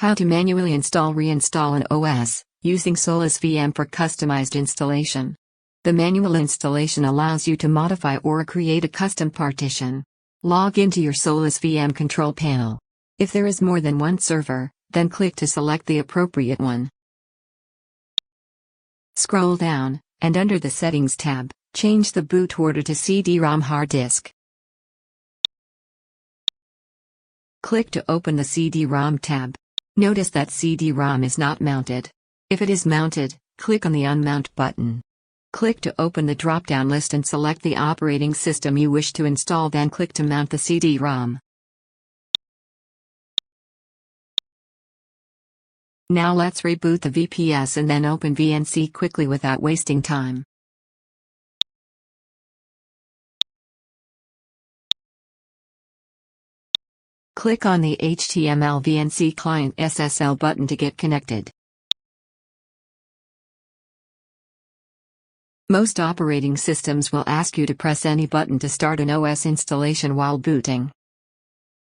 How to manually install reinstall an OS, using SolusVM for customized installation. The manual installation allows you to modify or create a custom partition. Log into your SolusVM control panel. If there is more than one server, then click to select the appropriate one. Scroll down, and under the Settings tab, change the boot order to CD-ROM hard disk. Click to open the CD-ROM tab. Notice that CD-ROM is not mounted. If it is mounted, click on the Unmount button. Click to open the drop-down list and select the operating system you wish to install, then click to mount the CD-ROM. Now let's reboot the VPS and then open VNC quickly without wasting time. Click on the HTML VNC Client SSL button to get connected. Most operating systems will ask you to press any button to start an OS installation while booting.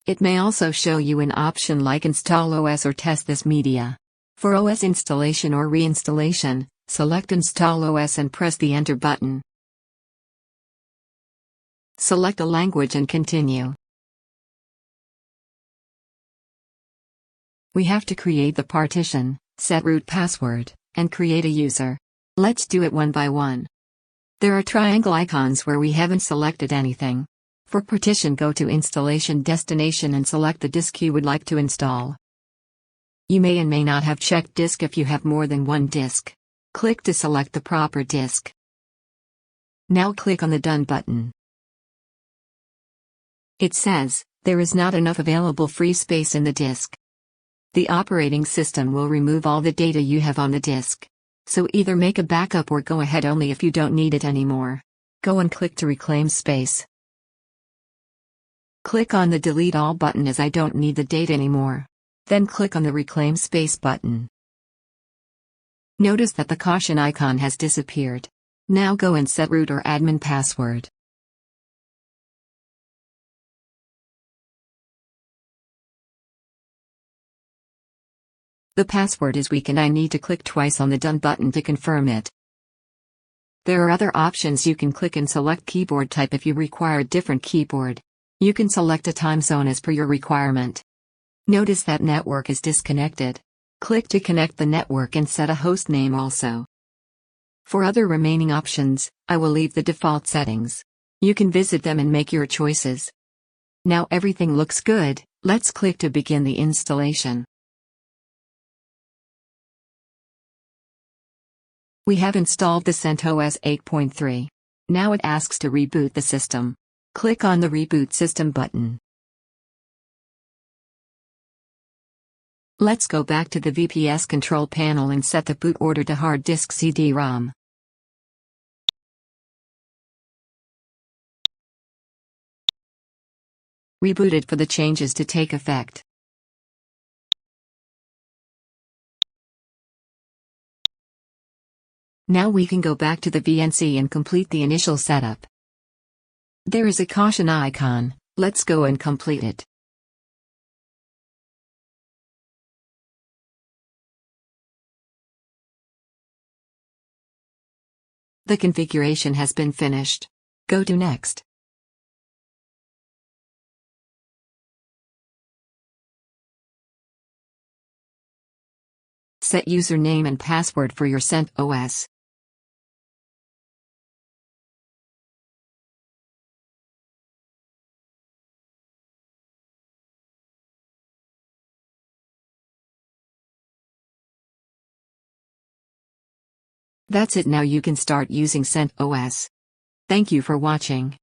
It may also show you an option like Install OS or Test this media. For OS installation or reinstallation, select Install OS and press the Enter button. Select a language and continue. We have to create the partition, set root password, and create a user. Let's do it one by one. There are triangle icons where we haven't selected anything. For partition, go to Installation Destination and select the disk you would like to install. You may and may not have checked disk if you have more than one disk. Click to select the proper disk. Now click on the Done button. It says, there is not enough available free space in the disk. The operating system will remove all the data you have on the disk. So either make a backup or go ahead only if you don't need it anymore. Go and click to reclaim space. Click on the Delete All button as I don't need the data anymore. Then click on the Reclaim Space button. Notice that the caution icon has disappeared. Now go and set root or admin password. The password is weak and I need to click twice on the Done button to confirm it. There are other options. You can click and select keyboard type if you require a different keyboard. You can select a time zone as per your requirement. Notice that network is disconnected. Click to connect the network and set a host name also. For other remaining options, I will leave the default settings. You can visit them and make your choices. Now everything looks good, let's click to begin the installation. We have installed the CentOS 8.3. Now it asks to reboot the system. Click on the Reboot System button. Let's go back to the VPS control panel and set the boot order to hard disk CD-ROM. Reboot it for the changes to take effect. Now we can go back to the VNC and complete the initial setup. There is a caution icon, let's go and complete it. The configuration has been finished. Go to Next. Set username and password for your CentOS. That's it. Now you can start using CentOS. Thank you for watching.